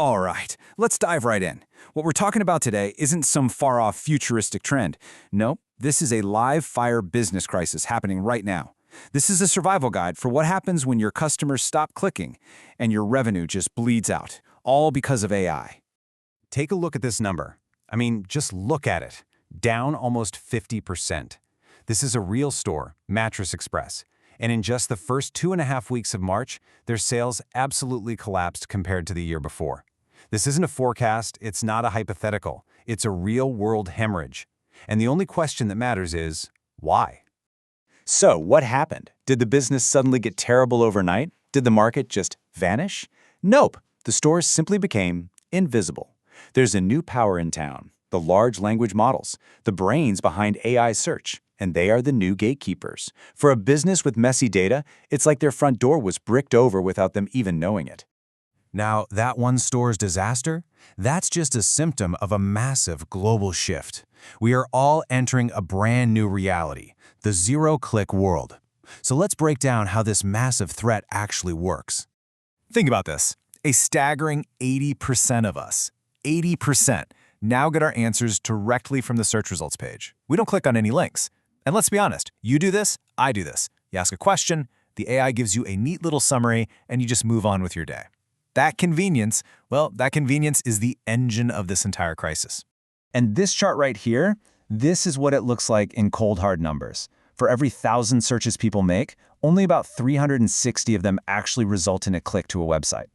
All right, let's dive right in. What we're talking about today isn't some far-off futuristic trend. No, this is a live-fire business crisis happening right now. This is a survival guide for what happens when your customers stop clicking and your revenue just bleeds out, all because of AI. Take a look at this number. I mean, just look at it. Down almost 50%. This is a real store, Mattress Express. And in just the first 2.5 weeks of March, their sales absolutely collapsed compared to the year before. This isn't a forecast, it's not a hypothetical. It's a real-world hemorrhage. And the only question that matters is, why? So, what happened? Did the business suddenly get terrible overnight? Did the market just vanish? Nope. The stores simply became invisible. There's a new power in town, the large language models, the brains behind AI search, and they are the new gatekeepers. For a business with messy data, it's like their front door was bricked over without them even knowing it. Now, that one store's disaster? That's just a symptom of a massive global shift. We are all entering a brand new reality, the zero-click world. So let's break down how this massive threat actually works. Think about this. A staggering 80% of us, 80%, now get our answers directly from the search results page. We don't click on any links. And let's be honest, you do this, I do this. You ask a question, the AI gives you a neat little summary, and you just move on with your day. That convenience, well, that convenience is the engine of this entire crisis. And this chart right here, this is what it looks like in cold hard numbers. For every 1,000 searches people make, only about 360 of them actually result in a click to a website.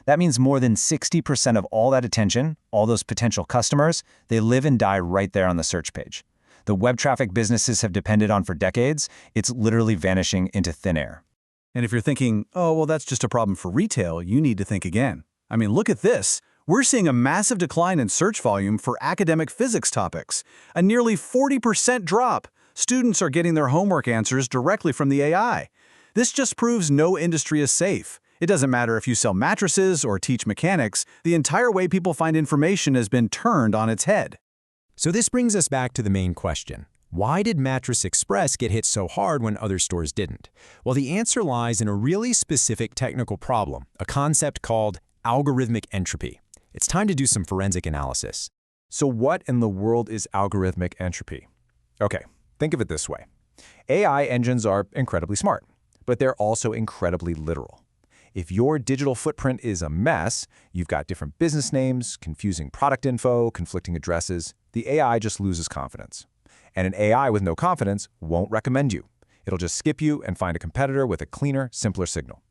That means more than 60% of all that attention, all those potential customers, they live and die right there on the search page. The web traffic businesses have depended on for decades, it's literally vanishing into thin air. And if you're thinking, oh, well, that's just a problem for retail, you need to think again. I mean, look at this. We're seeing a massive decline in search volume for academic physics topics, a nearly 40% drop. Students are getting their homework answers directly from the AI. This just proves no industry is safe. It doesn't matter if you sell mattresses or teach mechanics, the entire way people find information has been turned on its head. So this brings us back to the main question. Why did Mattress Express get hit so hard when other stores didn't? Well, the answer lies in a really specific technical problem, a concept called algorithmic entropy. It's time to do some forensic analysis. So what in the world is algorithmic entropy? Okay, think of it this way. AI engines are incredibly smart, but they're also incredibly literal. If your digital footprint is a mess, you've got different business names, confusing product info, conflicting addresses, the AI just loses confidence. And an AI with no confidence won't recommend you. It'll just skip you and find a competitor with a cleaner, simpler signal.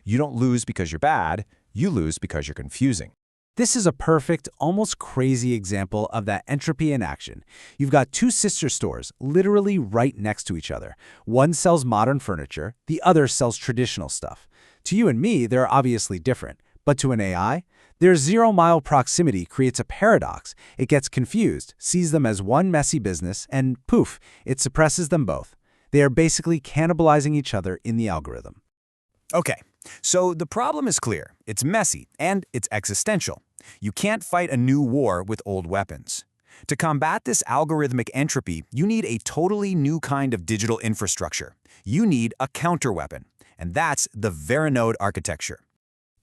You don't lose because you're bad, you lose because you're confusing. This is a perfect, almost crazy example of that entropy in action. You've got two sister stores literally right next to each other. One sells modern furniture, the other sells traditional stuff. To you and me, they're obviously different. But to an AI, their zero-mile proximity creates a paradox. It gets confused, sees them as one messy business, and poof, it suppresses them both. They are basically cannibalizing each other in the algorithm. Okay, so the problem is clear. It's messy, and it's existential. You can't fight a new war with old weapons. To combat this algorithmic entropy, you need a totally new kind of digital infrastructure. You need a counterweapon, and that's the Verinode architecture.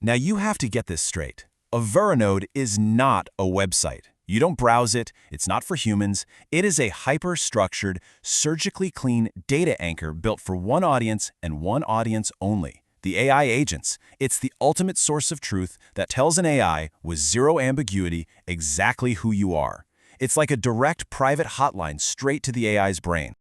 Now you have to get this straight. A Verinode is not a website. You don't browse it, it's not for humans. It is a hyper-structured, surgically clean data anchor built for one audience and one audience only. The AI agents. It's the ultimate source of truth that tells an AI with zero ambiguity exactly who you are. It's like a direct private hotline straight to the AI's brain.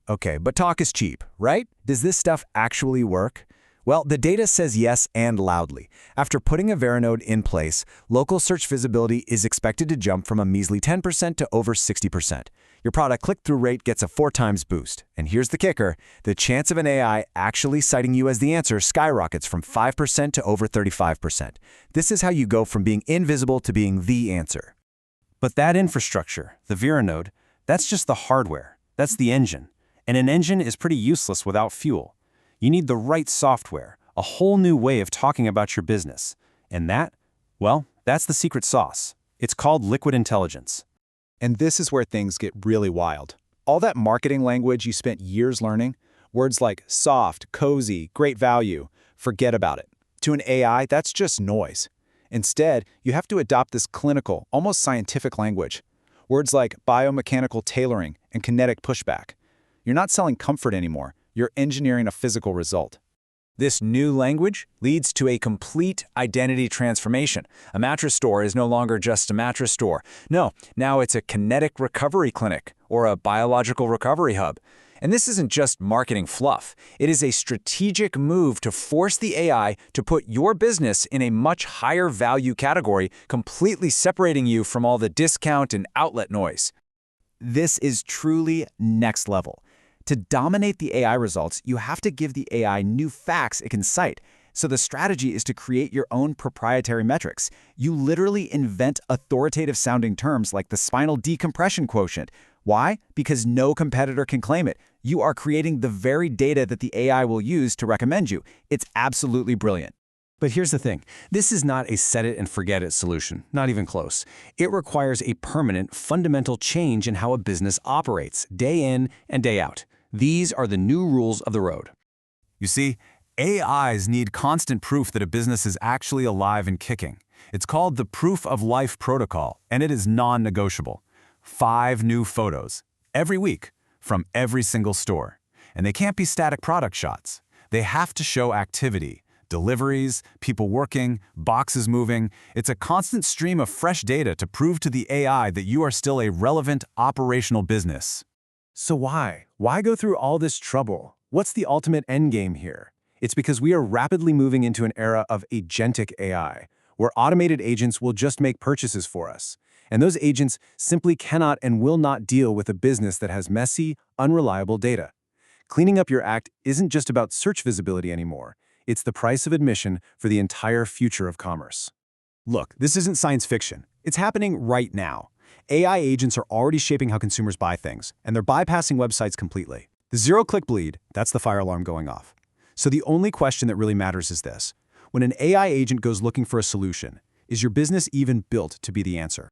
Okay, but talk is cheap, right? Does this stuff actually work? Well, the data says yes and loudly. After putting a Verinode in place, local search visibility is expected to jump from a measly 10% to over 60%. Your product click-through rate gets a 4x boost. And here's the kicker, the chance of an AI actually citing you as the answer skyrockets from 5% to over 35%. This is how you go from being invisible to being the answer. But that infrastructure, the Verinode, that's just the hardware. That's the engine. And an engine is pretty useless without fuel. You need the right software, a whole new way of talking about your business. And that, well, that's the secret sauce. It's called liquid intelligence. And this is where things get really wild. All that marketing language you spent years learning, words like soft, cozy, great value, forget about it. To an AI, that's just noise. Instead, you have to adopt this clinical, almost scientific language. Words like biomechanical tailoring and kinetic pushback. You're not selling comfort anymore. You're engineering a physical result. This new language leads to a complete identity transformation. A mattress store is no longer just a mattress store. No, now it's a kinetic recovery clinic or a biological recovery hub. And this isn't just marketing fluff. It is a strategic move to force the AI to put your business in a much higher value category, completely separating you from all the discount and outlet noise. This is truly next level. To dominate the AI results, you have to give the AI new facts it can cite. So the strategy is to create your own proprietary metrics. You literally invent authoritative-sounding terms like the spinal decompression quotient. Why? Because no competitor can claim it. You are creating the very data that the AI will use to recommend you. It's absolutely brilliant. But here's the thing. This is not a set-it-and-forget-it solution, not even close. It requires a permanent, fundamental change in how a business operates, day in and day out. These are the new rules of the road. You see, AIs need constant proof that a business is actually alive and kicking. It's called the Proof of Life Protocol, and it is non-negotiable. 5 new photos every week from every single store. And they can't be static product shots. They have to show activity, deliveries, people working, boxes moving. It's a constant stream of fresh data to prove to the AI that you are still a relevant operational business. So why? Why go through all this trouble? What's the ultimate endgame here? It's because we are rapidly moving into an era of agentic AI, where automated agents will just make purchases for us. And those agents simply cannot and will not deal with a business that has messy, unreliable data. Cleaning up your act isn't just about search visibility anymore. It's the price of admission for the entire future of commerce. Look, this isn't science fiction. It's happening right now. AI agents are already shaping how consumers buy things, and they're bypassing websites completely. The zero-click bleed, that's the fire alarm going off. So the only question that really matters is this. When an AI agent goes looking for a solution, is your business even built to be the answer?